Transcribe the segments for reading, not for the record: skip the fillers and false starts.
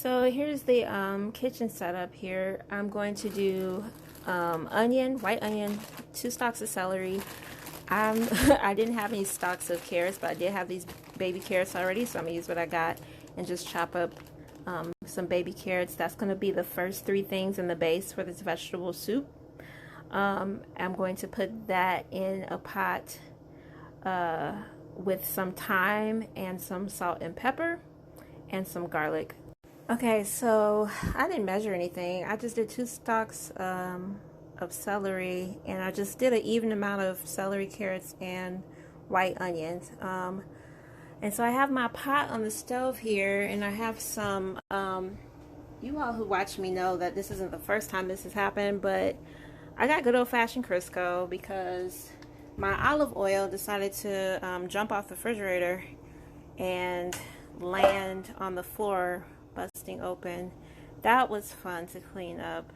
So here's the kitchen setup here. I'm going to do onion, white onion, 2 stalks of celery. I didn't have any stalks of carrots, but I did have these baby carrots already, so I'm going to use what I got and just chop up some baby carrots. That's going to be the first 3 things in the base for this vegetable soup. I'm going to put that in a pot with some thyme and some salt and pepper and some garlic. Okay, so I didn't measure anything. I just did 2 stalks of celery, and I just did an even amount of celery, carrots, and white onions. And so I have my pot on the stove here, and I have some, you all who watch me know that this isn't the first time this has happened, but I got good old-fashioned Crisco because my olive oil decided to jump off the refrigerator and land on the floor, busting open. That was fun to clean up.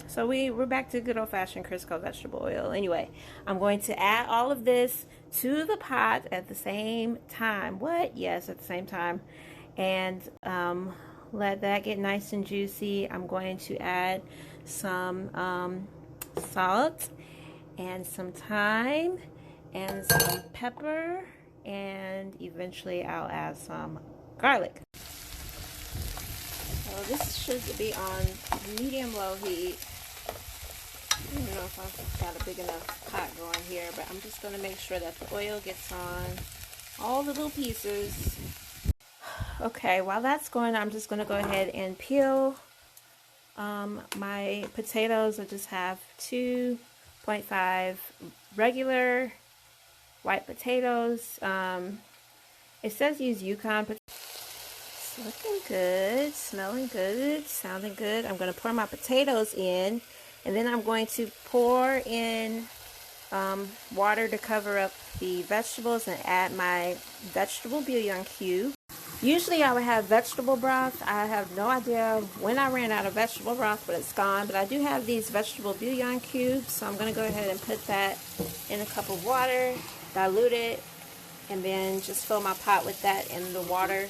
So we're back to good old-fashioned Crisco vegetable oil. Anyway, I'm going to add all of this to the pot at the same time. What? Yes, at the same time. And let that get nice and juicy. I'm going to add some salt and some thyme and some pepper, and eventually I'll add some garlic. So this should be on medium-low heat. I don't know if I've got a big enough pot going here, but I'm just going to make sure that the oil gets on all the little pieces. Okay, while that's going on, I'm just going to go ahead and peel my potatoes. I just have 2.5 regular white potatoes. It says use Yukon potatoes. It's looking good, smelling good, sounding good. I'm going to pour my potatoes in, and then I'm going to pour in water to cover up the vegetables and add my vegetable bouillon cube. Usually I would have vegetable broth. I have no idea when I ran out of vegetable broth, but it's gone. But I do have these vegetable bouillon cubes, so I'm going to go ahead and put that in a cup of water, dilute it, and then just fill my pot with that in the water.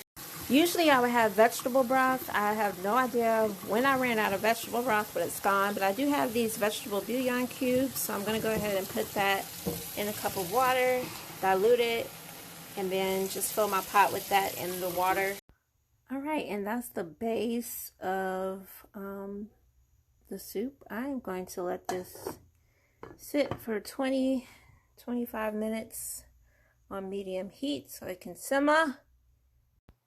Usually I would have vegetable broth. I have no idea when I ran out of vegetable broth, but it's gone. But I do have these vegetable bouillon cubes, so I'm going to go ahead and put that in a cup of water, dilute it, and then just fill my pot with that in the water. All right, and that's the base of the soup. I'm going to let this sit for 20-25 minutes on medium heat so it can simmer.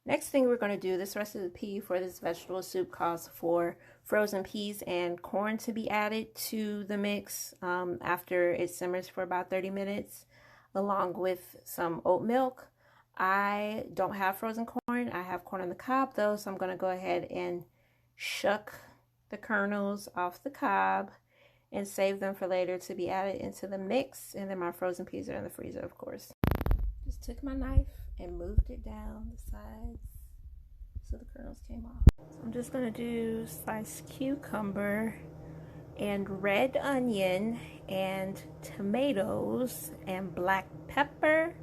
Next thing we're going to do, this recipe for this vegetable soup calls for frozen peas and corn to be added to the mix after it simmers for about 30 minutes, along with some oat milk. I don't have frozen corn. I have corn on the cob though, so I'm going to go ahead and shuck the kernels off the cob and save them for later to be added into the mix. And then my frozen peas are in the freezer, of course. Just took my knife and moved it down the sides so the kernels came off. So I'm just going to do sliced cucumber and red onion and tomatoes and black pepper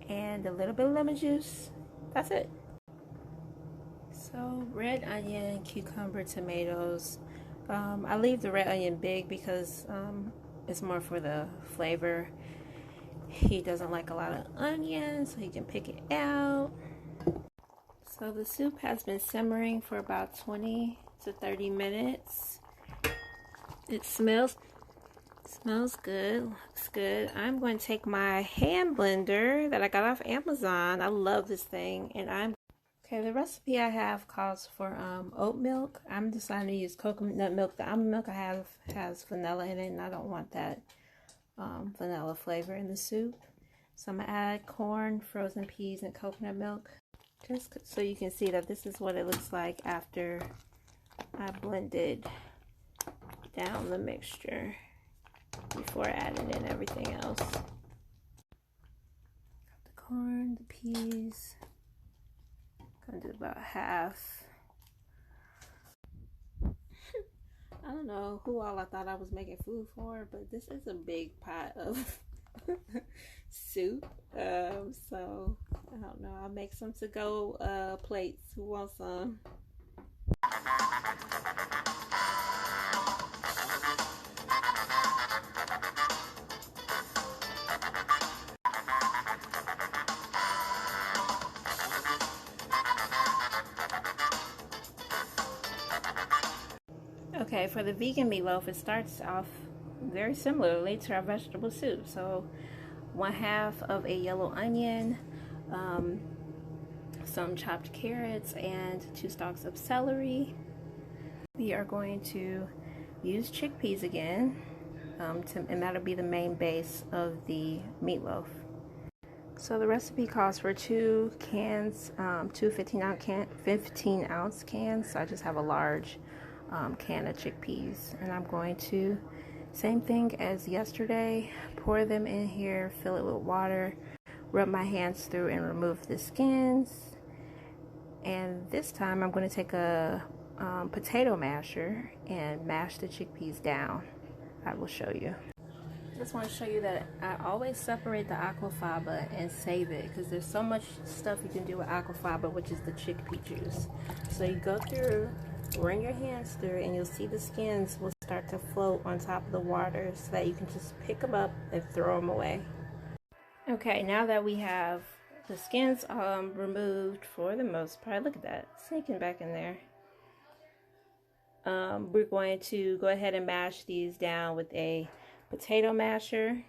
and a little bit of lemon juice. That's it. So red onion, cucumber, tomatoes. I leave the red onion big because it's more for the flavor. He doesn't like a lot of onions, so he can pick it out. So the soup has been simmering for about 20 to 30 minutes. It smells good, looks good. I'm going to take my hand blender that I got off Amazon. I love this thing, and okay, the recipe I have calls for oat milk. I'm deciding to use coconut milk. The almond milk I have has vanilla in it, and I don't want that vanilla flavor in the soup. So I'm going to add corn, frozen peas, and coconut milk, just so you can see that this is what it looks like after I blended down the mixture before adding in everything else. Got the corn, the peas. Gonna do about half. I don't know who all I thought I was making food for, but this is a big pot of soup. So I don't know. I'll make some to-go plates. Who wants some? Okay, for the vegan meatloaf, it starts off very similarly to our vegetable soup. So 1/2 of a yellow onion, some chopped carrots, and 2 stalks of celery. We are going to use chickpeas again, and that'll be the main base of the meatloaf. So the recipe calls for 2 cans, 2 15-ounce cans. So I just have a large can of chickpeas, and I'm going to, same thing as yesterday, pour them in here, fill it with water, rub my hands through and remove the skins. And this time I'm going to take a potato masher and mash the chickpeas down. I will show you. Just want to show you that I always separate the aquafaba and save it, because there's so much stuff you can do with aquafaba, which is the chickpea juice. So you go through, run your hands through, and you'll see the skins will start to float on top of the water, so that you can just pick them up and throw them away. Okay, now that we have the skins removed for the most part, look at that, sinking back in there. We're going to go ahead and mash these down with a potato masher.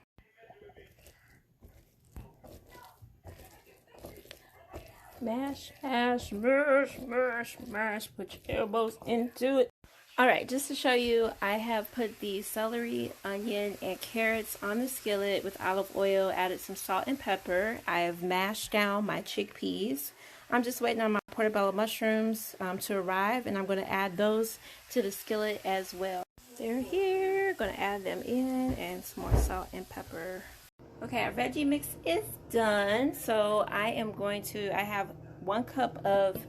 Mash, mash, mash, mash, mash. Put your elbows into it. Alright, just to show you, I have put the celery, onion, and carrots on the skillet with olive oil, added some salt and pepper. I have mashed down my chickpeas. I'm just waiting on my portobello mushrooms to arrive, and I'm going to add those to the skillet as well. They're here. Going to add them in, and some more salt and pepper. Okay, our veggie mix is done. So I have 1 cup of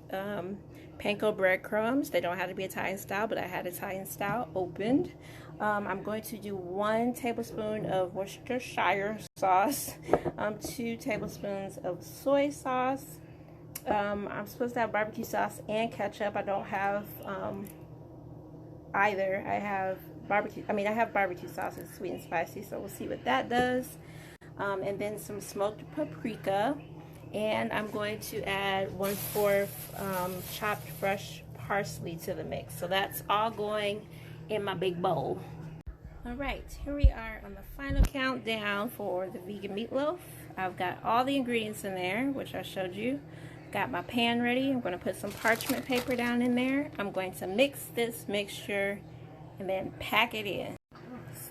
panko breadcrumbs. They don't have to be Italian style, but I had Italian style opened. I'm going to do 1 tablespoon of Worcestershire sauce, 2 tablespoons of soy sauce. I'm supposed to have barbecue sauce and ketchup. I don't have either. I have barbecue sauce. It's sweet and spicy, so we'll see what that does. And then some smoked paprika, and I'm going to add 1/4 chopped fresh parsley to the mix. So that's all going in my big bowl. Alright, here we are on the final countdown for the vegan meatloaf. I've got all the ingredients in there, which I showed you. Got my pan ready. I'm going to put some parchment paper down in there. I'm going to mix this mixture and then pack it in.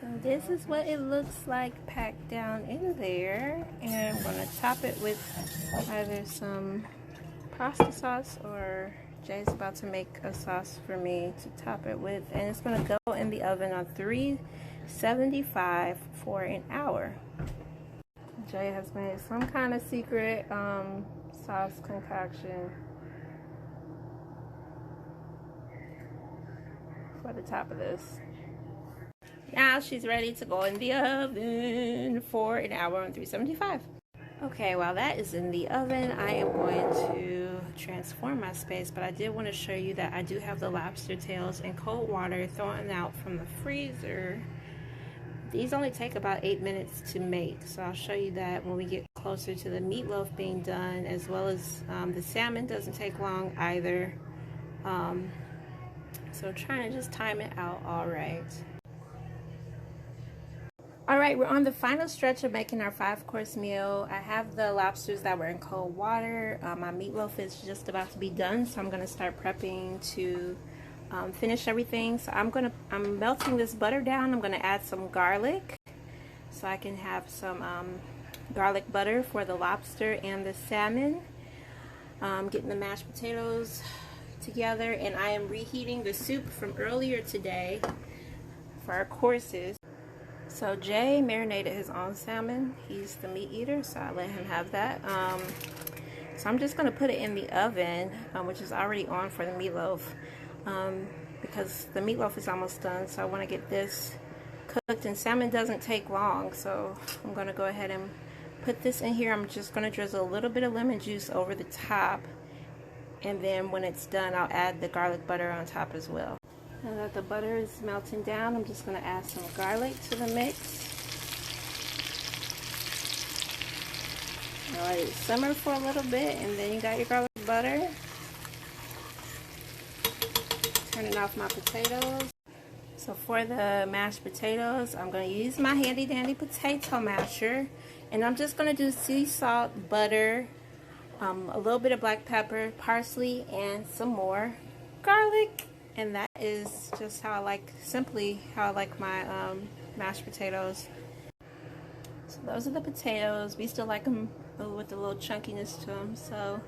So this is what it looks like packed down in there, and I'm going to top it with either some pasta sauce, or Jay's about to make a sauce for me to top it with, and it's going to go in the oven on 375 for an hour. Jay has made some kind of secret sauce concoction for the top of this. Now she's ready to go in the oven for an hour on 375. Okay, while that is in the oven, I am going to transform my space, but I did want to show you that I do have the lobster tails in cold water thrown out from the freezer. These only take about 8 minutes to make, so I'll show you that when we get closer to the meatloaf being done, as well as the salmon doesn't take long either. So trying to just time it out all right. Alright, we're on the final stretch of making our 5-course meal. I have the lobsters that were in cold water. My meatloaf is just about to be done, so I'm going to start prepping to finish everything. So I'm melting this butter down. I'm going to add some garlic so I can have some garlic butter for the lobster and the salmon. Getting the mashed potatoes together, and I am reheating the soup from earlier today for our courses. So Jay marinated his own salmon. He's the meat eater, so I let him have that. So I'm just going to put it in the oven, which is already on for the meatloaf, because the meatloaf is almost done. So I want to get this cooked, and salmon doesn't take long, so I'm going to go ahead and put this in here, I'm just going to drizzle a little bit of lemon juice over the top, and then when it's done, I'll add the garlic butter on top as well. Now that the butter is melting down, I'm just going to add some garlic to the mix. Let it simmer for a little bit, and then you got your garlic butter. Turning off my potatoes. So for the mashed potatoes, I'm going to use my handy dandy potato masher, and I'm just going to do sea salt, butter, a little bit of black pepper, parsley, and some more garlic. And that is just how I like, simply how I like my mashed potatoes. So those are the potatoes. We still like them with a little chunkiness to them. So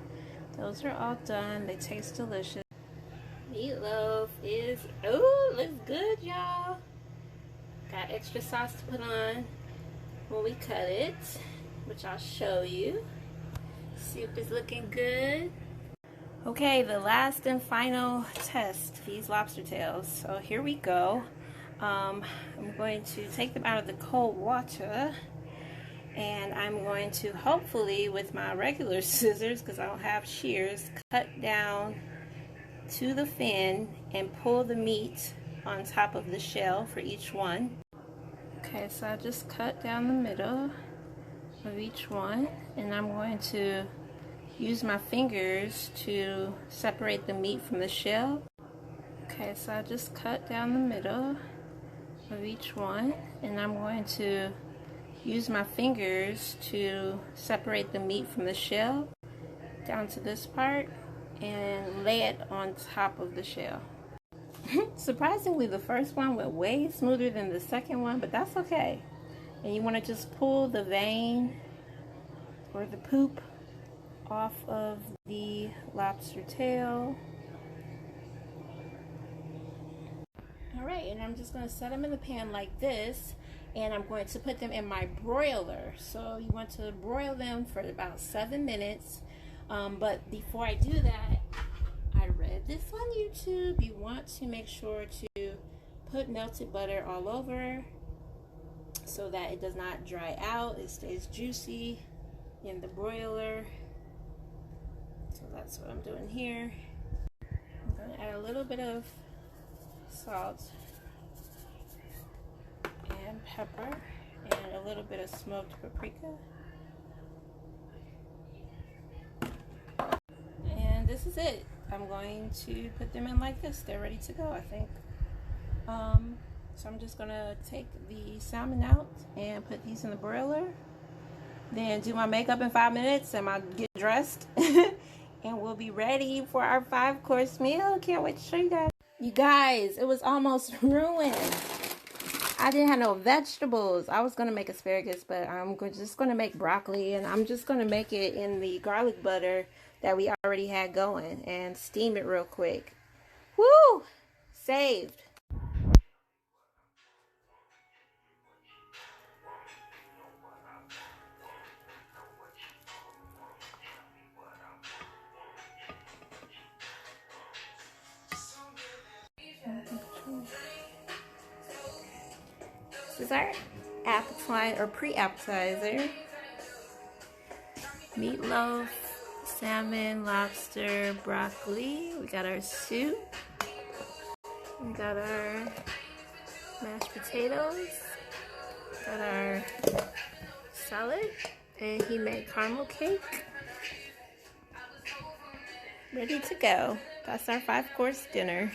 those are all done. They taste delicious. Meatloaf is, oh, looks good, y'all. Got extra sauce to put on when we cut it, which I'll show you. Soup is looking good. Okay, the last and final test, these lobster tails. So here we go. I'm going to take them out of the cold water, and I'm going to hopefully, with my regular scissors, because I don't have shears, cut down to the fin and pull the meat on top of the shell for each one. Okay, so I just cut down the middle of each one, and I'm going to use my fingers to separate the meat from the shell. Okay, so I just cut down the middle of each one, and I'm going to use my fingers to separate the meat from the shell down to this part and lay it on top of the shell. Surprisingly, the first one went way smoother than the second one, but that's okay. And you want to just pull the vein or the poop off of the lobster tail. Alright, and I'm just going to set them in the pan like this, and I'm going to put them in my broiler. So you want to broil them for about 7 minutes. But before I do that, I read this on YouTube. You want to make sure to put melted butter all over so that it does not dry out. It stays juicy in the broiler. So that's what I'm doing here. I'm going to add a little bit of salt and pepper and a little bit of smoked paprika. And this is it. I'm going to put them in like this. They're ready to go, I think. So I'm just going to take the salmon out and put these in the broiler. Then do my makeup in 5 minutes and get dressed. And we'll be ready for our 5-course meal. Can't wait to show you guys. You guys, it was almost ruined. I didn't have no vegetables. I was going to make asparagus, but I'm just going to make broccoli. And I'm just going to make it in the garlic butter that we already had going and steam it real quick. Woo! Saved. This is our appetizer or pre-appetizer. Meatloaf, salmon, lobster, broccoli. We got our soup. We got our mashed potatoes. Got our salad. And he made caramel cake. Ready to go. That's our 5-course dinner.